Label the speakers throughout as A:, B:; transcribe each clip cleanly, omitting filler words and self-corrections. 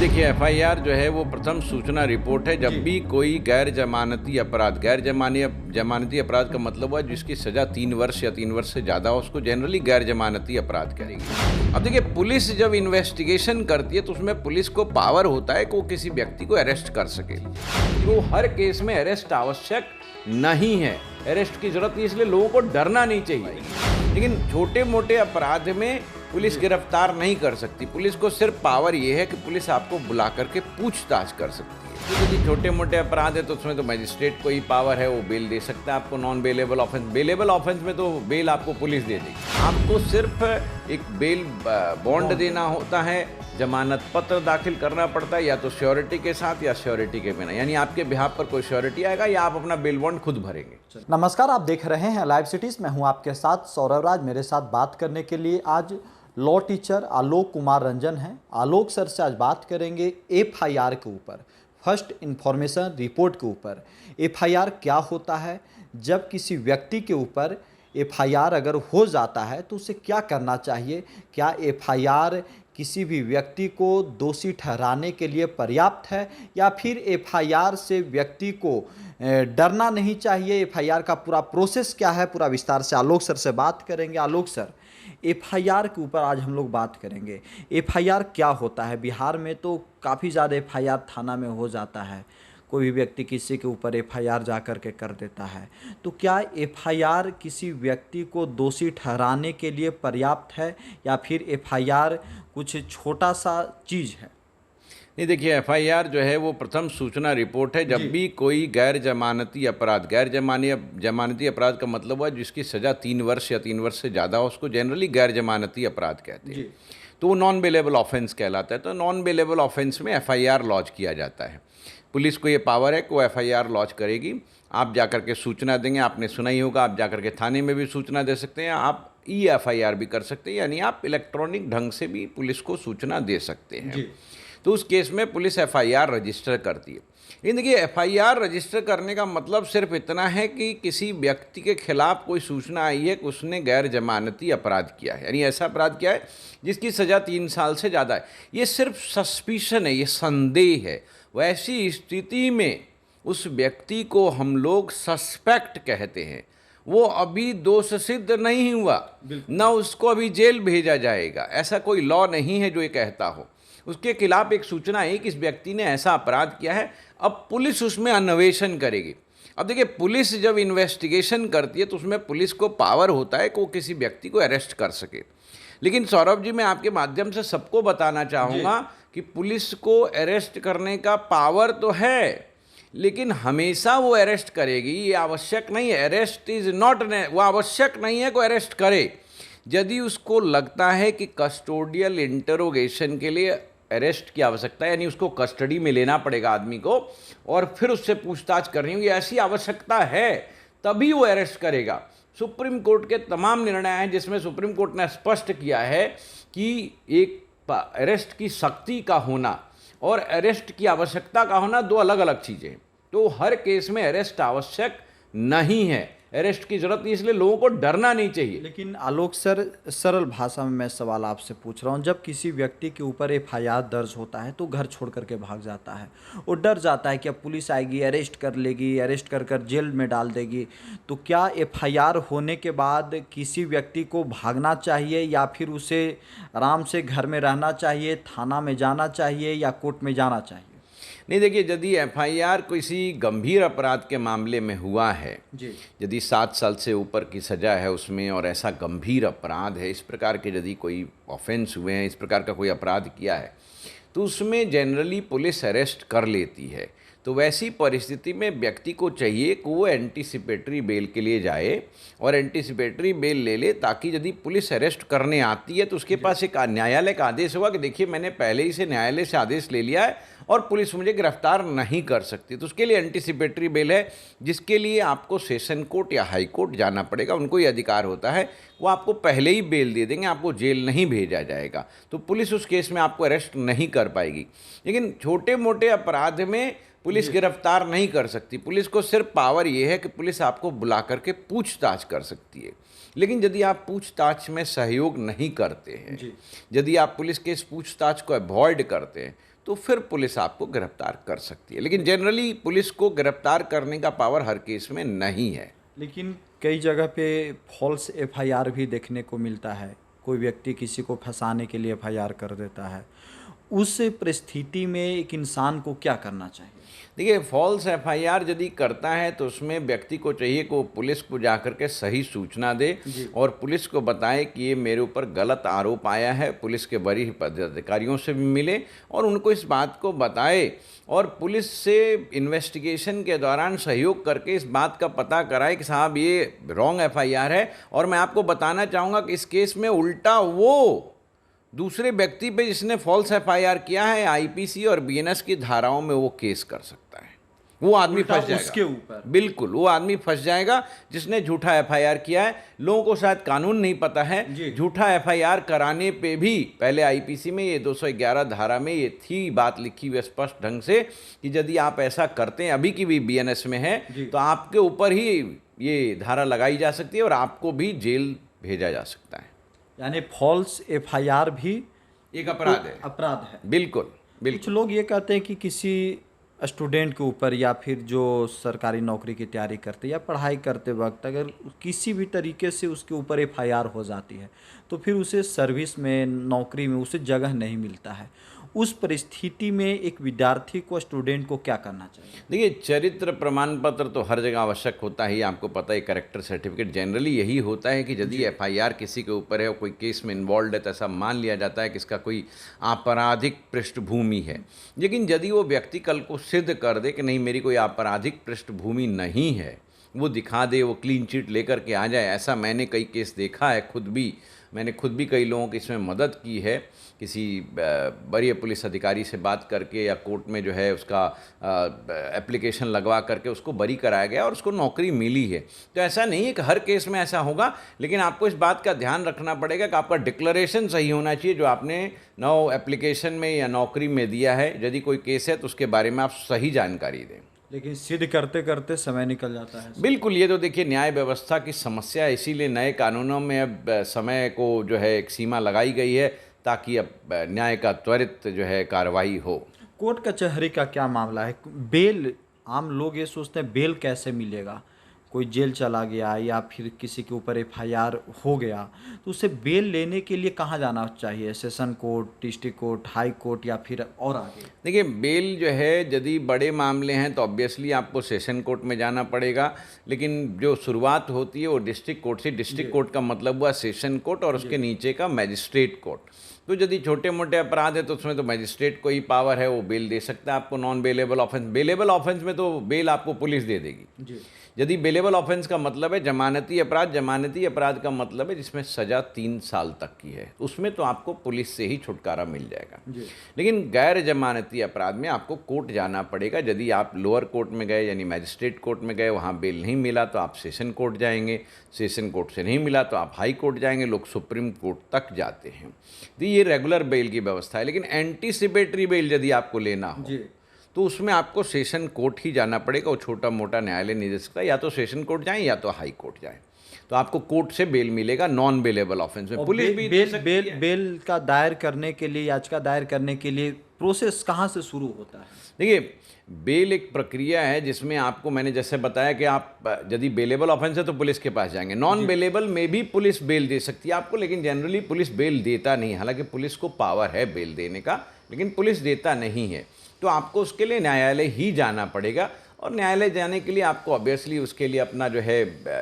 A: देखिए एफआईआर जो है वो प्रथम सूचना रिपोर्ट है। जब भी कोई गैर जमानती अपराध का मतलब हुआ जिसकी सजा 3 वर्ष या 3 वर्ष से ज़्यादा हो, उसको जनरली गैर जमानती अपराध कहेगी। अब देखिए पुलिस जब इन्वेस्टिगेशन करती है तो उसमें पुलिस को पावर होता है कि वो किसी व्यक्ति को अरेस्ट कर सके। वो हर केस में अरेस्ट आवश्यक नहीं है, अरेस्ट की जरूरत नहीं, इसलिए लोगों को डरना नहीं चाहिए। लेकिन छोटे मोटे अपराध में पुलिस गिरफ्तार नहीं कर सकती। पुलिस को सिर्फ पावर ये है कि पुलिस आपको बुला करके पूछताछ कर सकती है। यदि छोटे मोटे अपराध है तो उसमें तो मजिस्ट्रेट को ही पावर है, वो बेल दे सकता है आपको। Non bailable offence, bailable offence में तो बेल आपको पुलिस दे देगी। आपको सिर्फ एक बेल बॉन्ड देना होता है, जमानत पत्र दाखिल करना पड़ता है, या तो श्योरिटी के साथ या श्योरिटी के बिना, यानी आपके बिहाफ पर कोई श्योरिटी आएगा या आप अपना बेल बॉन्ड खुद भरेंगे।
B: नमस्कार, आप देख रहे हैं लाइव सिटीज। मैं हूं आपके साथ सौरभ राज। मेरे साथ बात करने के लिए आज लॉ टीचर आलोक कुमार रंजन हैं। आलोक सर से आज बात करेंगे एफआईआर के ऊपर, फर्स्ट इन्फॉर्मेशन रिपोर्ट के ऊपर। एफआईआर क्या होता है, जब किसी व्यक्ति के ऊपर एफआईआर अगर हो जाता है तो उसे क्या करना चाहिए, क्या एफआईआर किसी भी व्यक्ति को दोषी ठहराने के लिए पर्याप्त है, या फिर एफआईआर से व्यक्ति को डरना नहीं चाहिए। एफआईआर का पूरा प्रोसेस क्या है, पूरा विस्तार से आलोक सर से बात करेंगे। आलोक सर, एफआईआर के ऊपर आज हम लोग बात करेंगे। एफआईआर क्या होता है? बिहार में तो काफ़ी ज़्यादा एफआईआर थाना में हो जाता है, कोई भी व्यक्ति किसी के ऊपर एफआईआर जा कर के कर देता है। तो क्या एफआईआर किसी व्यक्ति को दोषी ठहराने के लिए पर्याप्त है, या फिर एफआईआर कुछ छोटा सा चीज़ है?
A: नहीं, देखिए एफआईआर जो है वो प्रथम सूचना रिपोर्ट है। जब भी कोई गैर जमानती अपराध का मतलब हुआ जिसकी सज़ा 3 वर्ष या 3 वर्ष से ज़्यादा हो, उसको जनरली गैर जमानती अपराध कहते हैं। तो वो नॉन बेलेबल ऑफेंस कहलाता है। तो नॉन बेलेबल ऑफेंस में एफआईआर लॉन्च किया जाता है। पुलिस को ये पावर है कि वो एफआईआर लॉन्च करेगी। आप जाकर के सूचना देंगे, आपने सुना ही होगा, आप जाकर के थाने में भी सूचना दे सकते हैं, आप एफआईआर भी कर सकते हैं, यानी आप इलेक्ट्रॉनिक ढंग से भी पुलिस को सूचना दे सकते हैं। तो उस केस में पुलिस एफआईआर रजिस्टर करती है। लेकिन देखिए एफआईआर रजिस्टर करने का मतलब सिर्फ इतना है कि किसी व्यक्ति के खिलाफ कोई सूचना आई है कि उसने गैर जमानती अपराध किया है, यानी ऐसा अपराध किया है जिसकी सज़ा 3 साल से ज़्यादा है। ये सिर्फ सस्पिशन है, ये संदेह है। वैसी स्थिति में उस व्यक्ति को हम लोग सस्पेक्ट कहते हैं। वो अभी दोष सिद्ध नहीं हुआ, ना उसको अभी जेल भेजा जाएगा, ऐसा कोई लॉ नहीं है जो ये कहता हो। उसके खिलाफ एक सूचना है कि इस व्यक्ति ने ऐसा अपराध किया है, अब पुलिस उसमें अन्वेषण करेगी। अब देखिए पुलिस जब इन्वेस्टिगेशन करती है तो उसमें पुलिस को पावर होता है कि वो किसी व्यक्ति को अरेस्ट कर सके। लेकिन सौरभ जी, मैं आपके माध्यम से सबको बताना चाहूँगा कि पुलिस को अरेस्ट करने का पावर तो है, लेकिन हमेशा वो अरेस्ट करेगी ये आवश्यक नहीं है। अरेस्ट इज नॉट, वो आवश्यक नहीं है को अरेस्ट करे। यदि उसको लगता है कि कस्टोडियल इंटरोगेशन के लिए अरेस्ट की आवश्यकता है, यानी उसको कस्टडी में लेना पड़ेगा आदमी को और फिर उससे पूछताछ करनी होगी, ऐसी आवश्यकता है, तभी वो अरेस्ट करेगा। सुप्रीम कोर्ट के तमाम निर्णय हैं जिसमें सुप्रीम कोर्ट ने स्पष्ट किया है कि एक अरेस्ट की सख्ती का होना और अरेस्ट की आवश्यकता का होना दो अलग अलग चीज़ें हैं। तो हर केस में अरेस्ट आवश्यक नहीं है, अरेस्ट की जरूरत नहीं, इसलिए लोगों को डरना नहीं चाहिए।
B: लेकिन आलोक सर, सरल भाषा में मैं सवाल आपसे पूछ रहा हूँ, जब किसी व्यक्ति के ऊपर एफआईआर दर्ज होता है तो घर छोड़ करके भाग जाता है, वो डर जाता है कि अब पुलिस आएगी, अरेस्ट कर लेगी, अरेस्ट कर कर जेल में डाल देगी। तो क्या एफआईआर होने के बाद किसी व्यक्ति को भागना चाहिए, या फिर उसे आराम से घर में रहना चाहिए, थाना में जाना चाहिए, या कोर्ट में जाना चाहिए?
A: नहीं, देखिए यदि एफआईआर किसी गंभीर अपराध के मामले में हुआ है, यदि 7 साल से ऊपर की सज़ा है उसमें और ऐसा गंभीर अपराध है, इस प्रकार के यदि कोई ऑफेंस हुए हैं, इस प्रकार का कोई अपराध किया है, तो उसमें जनरली पुलिस अरेस्ट कर लेती है। तो वैसी परिस्थिति में व्यक्ति को चाहिए कि वो एंटीसिपेटरी बेल के लिए जाए और एंटीसिपेटरी बेल ले ले, ताकि यदि पुलिस अरेस्ट करने आती है तो उसके पास एक न्यायालय का आदेश होगा कि देखिए मैंने पहले ही से न्यायालय से आदेश ले लिया है और पुलिस मुझे गिरफ्तार नहीं कर सकती। तो उसके लिए एंटीसिपेटरी बेल है, जिसके लिए आपको सेशन कोर्ट या हाई कोर्ट जाना पड़ेगा। उनको ये अधिकार होता है, वो आपको पहले ही बेल दे देंगे, आपको जेल नहीं भेजा जाएगा। तो पुलिस उस केस में आपको अरेस्ट नहीं कर पाएगी। लेकिन छोटे मोटे अपराध में पुलिस गिरफ्तार नहीं कर सकती। पुलिस को सिर्फ पावर ये है कि पुलिस आपको बुला करके पूछताछ कर सकती है। लेकिन यदि आप पूछताछ में सहयोग नहीं करते हैं, यदि आप पुलिस के इस पूछताछ को अवॉइड करते हैं, तो फिर पुलिस आपको गिरफ्तार कर सकती है। लेकिन जनरली पुलिस को गिरफ्तार करने का पावर हर केस में नहीं है।
B: लेकिन कई जगह पे फॉल्स एफआईआर भी देखने को मिलता है। कोई व्यक्ति किसी को फंसाने के लिए एफआईआर कर देता है। उस परिस्थिति में एक इंसान को क्या करना चाहिए?
A: देखिए, फॉल्स एफआईआर यदि करता है तो उसमें व्यक्ति को चाहिए कि वो पुलिस को जाकर के सही सूचना दे और पुलिस को बताए कि ये मेरे ऊपर गलत आरोप आया है। पुलिस के वरिष्ठ पदाधिकारियों से भी मिले और उनको इस बात को बताए और पुलिस से इन्वेस्टिगेशन के दौरान सहयोग करके इस बात का पता कराए कि साहब ये रॉन्ग एफआईआर है। और मैं आपको बताना चाहूँगा कि इस केस में उल्टा वो दूसरे व्यक्ति पे जिसने फॉल्स एफआईआर किया है, आईपीसी और बीएनएस की धाराओं में वो केस कर सकता है। वो आदमी फंस जाएगा
B: उसके ऊपर।
A: बिल्कुल, वो आदमी फंस जाएगा जिसने झूठा एफआईआर किया है। लोगों को शायद कानून नहीं पता है, झूठा एफआईआर कराने पे भी पहले आईपीसी में ये 211 धारा में ये थी बात लिखी हुई स्पष्ट ढंग से कि यदि आप ऐसा करते हैं, अभी की भी बीएनएस में है, तो आपके ऊपर ही ये धारा लगाई जा सकती है और आपको भी जेल भेजा जा सकता है।
B: यानी फॉल्स एफआईआर भी
A: एक अपराध है।
B: अपराध है।
A: बिल्कुल
B: कुछ
A: बिल्कुल।
B: लोग ये कहते हैं कि किसी स्टूडेंट के ऊपर या फिर जो सरकारी नौकरी की तैयारी करते या पढ़ाई करते वक्त अगर किसी भी तरीके से उसके ऊपर एफआईआर हो जाती है तो फिर उसे सर्विस में, नौकरी में उसे जगह नहीं मिलता है। उस परिस्थिति में एक विद्यार्थी को, स्टूडेंट को क्या करना चाहिए?
A: देखिए, चरित्र प्रमाण पत्र तो हर जगह आवश्यक होता ही, आपको पता है। कैरेक्टर सर्टिफिकेट जनरली यही होता है कि यदि एफआईआर किसी के ऊपर है और कोई केस में इन्वॉल्व है तो ऐसा मान लिया जाता है कि इसका कोई आपराधिक पृष्ठभूमि है। लेकिन यदि वो व्यक्ति कल को सिद्ध कर दे कि नहीं मेरी कोई आपराधिक पृष्ठभूमि नहीं है, वो दिखा दे, वो क्लीन चिट लेकर के आ जाए, ऐसा मैंने कई केस देखा है। मैंने खुद भी कई लोगों की इसमें मदद की है। किसी वरीय पुलिस अधिकारी से बात करके या कोर्ट में जो है उसका एप्लीकेशन लगवा करके उसको बरी कराया गया और उसको नौकरी मिली है। तो ऐसा नहीं है कि हर केस में ऐसा होगा, लेकिन आपको इस बात का ध्यान रखना पड़ेगा कि आपका डिक्लेरेशन सही होना चाहिए जो आपने एप्लीकेशन में या नौकरी में दिया है। यदि कोई केस है तो उसके बारे में आप सही जानकारी दें।
B: लेकिन सिद्ध करते करते समय निकल जाता है।
A: बिल्कुल, ये तो देखिए न्याय व्यवस्था की समस्या है, इसीलिए नए कानूनों में अब समय को जो है एक सीमा लगाई गई है ताकि अब न्याय का त्वरित जो है कार्रवाई हो।
B: कोर्ट कचहरी का क्या मामला है? बेल, आम लोग ये सोचते हैं बेल कैसे मिलेगा? कोई जेल चला गया या फिर किसी के ऊपर एफआईआर हो गया तो उसे बेल लेने के लिए कहाँ जाना चाहिए? Session court, district court, high court या फिर और आगे?
A: देखिए, बेल जो है यदि बड़े मामले हैं तो ऑब्वियसली आपको सेशन कोर्ट में जाना पड़ेगा, लेकिन जो शुरुआत होती है वो डिस्ट्रिक्ट कोर्ट से। डिस्ट्रिक्ट कोर्ट का मतलब हुआ सेशन कोर्ट और उसके नीचे का मैजिस्ट्रेट कोर्ट। तो यदि छोटे मोटे अपराध है तो उसमें तो मैजिस्ट्रेट को ही पावर है, वो बेल दे सकता है आपको। Non bailable offence, bailable offence में तो बेल आपको पुलिस दे देगी। यदि बेलेबल ऑफेंस का मतलब है जमानती अपराध, जमानती अपराध का मतलब है जिसमें सज़ा 3 साल तक की है, उसमें तो आपको पुलिस से ही छुटकारा मिल जाएगा। लेकिन गैर जमानती अपराध में आपको कोर्ट जाना पड़ेगा। यदि आप लोअर कोर्ट में गए यानी मैजिस्ट्रेट कोर्ट में गए, वहाँ बेल नहीं मिला तो आप सेशन कोर्ट जाएंगे, सेशन कोर्ट से नहीं मिला तो आप हाई कोर्ट जाएंगे, लोग सुप्रीम कोर्ट तक जाते हैं। तो ये रेगुलर बेल की व्यवस्था है। लेकिन एंटीसिपेटरी बेल यदि आपको लेना हो तो उसमें आपको सेशन कोर्ट ही जाना पड़ेगा। वो छोटा मोटा न्यायालय नहीं दे सकता, या तो सेशन कोर्ट जाएं या तो हाई कोर्ट जाएं, तो आपको कोर्ट से बेल मिलेगा नॉन बेलेबल ऑफेंस में। पुलिस भी
B: बेल का दायर करने के लिए, याचिका दायर करने के लिए प्रोसेस कहाँ से शुरू होता है?
A: देखिए, बेल एक प्रक्रिया है जिसमें आपको, मैंने जैसे बताया कि आप यदि बेलेबल ऑफेंस है तो पुलिस के पास जाएंगे। नॉन बेलेबल में भी पुलिस बेल दे सकती है आपको, लेकिन जनरली पुलिस बेल देता नहीं। हालांकि पुलिस को पावर है बेल देने का, लेकिन पुलिस देता नहीं है। तो आपको उसके लिए न्यायालय ही जाना पड़ेगा और न्यायालय जाने के लिए आपको ऑब्वियसली उसके लिए अपना जो है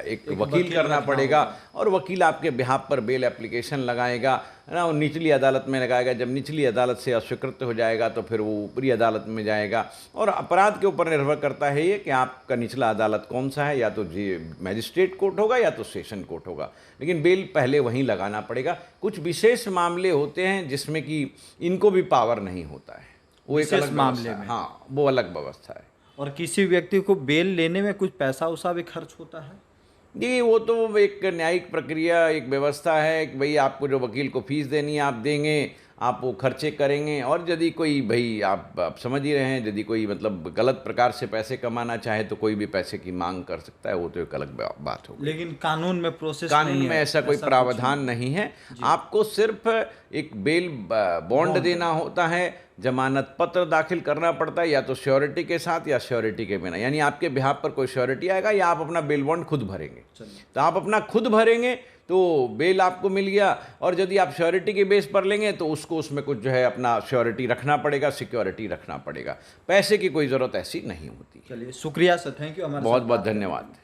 A: एक वकील करना पड़ेगा और वकील आपके बिहाफ पर बेल एप्लीकेशन लगाएगा, है ना। और निचली अदालत में लगाएगा। जब निचली अदालत से अस्वीकृत हो जाएगा तो फिर वो ऊपरी अदालत में जाएगा। और अपराध के ऊपर निर्भर करता है ये कि आपका निचला अदालत कौन सा है, या तो मैजिस्ट्रेट कोर्ट होगा या तो सेशन कोर्ट होगा। लेकिन बेल पहले वहीं लगाना पड़ेगा। कुछ विशेष मामले होते हैं जिसमें कि इनको भी पावर नहीं होता है, वो एक अलग मामले में, हाँ, वो अलग व्यवस्था है।
B: और किसी व्यक्ति को बेल लेने में कुछ पैसा उसा भी खर्च होता है?
A: जी, वो तो एक न्यायिक प्रक्रिया, एक व्यवस्था है कि भाई आपको जो वकील को फीस देनी है आप देंगे, आप वो खर्चे करेंगे। और यदि कोई, भाई आप समझ ही रहे हैं, यदि कोई मतलब गलत प्रकार से पैसे कमाना चाहे तो कोई भी पैसे की मांग कर सकता है, वो तो एक अलग बात होगी।
B: लेकिन कानून में प्रोसेस,
A: कानून में ऐसा कोई प्रावधान नहीं है। आपको सिर्फ एक बेल बॉन्ड देना होता है, जमानत पत्र दाखिल करना पड़ता है, या तो श्योरिटी के साथ या श्योरिटी के बिना, यानी आपके बिहाफ पर कोई श्योरिटी आएगा या आप अपना बेल बॉन्ड खुद भरेंगे। तो आप अपना खुद भरेंगे तो बेल आपको मिल गया, और यदि आप श्योरिटी के बेस पर लेंगे तो उसको उसमें कुछ जो है अपना श्योरिटी रखना पड़ेगा, सिक्योरिटी रखना पड़ेगा। पैसे की कोई ज़रूरत ऐसी नहीं होती।
B: चलिए शुक्रिया सर, थैंक यू। हमारे
A: बहुत बहुत धन्यवाद।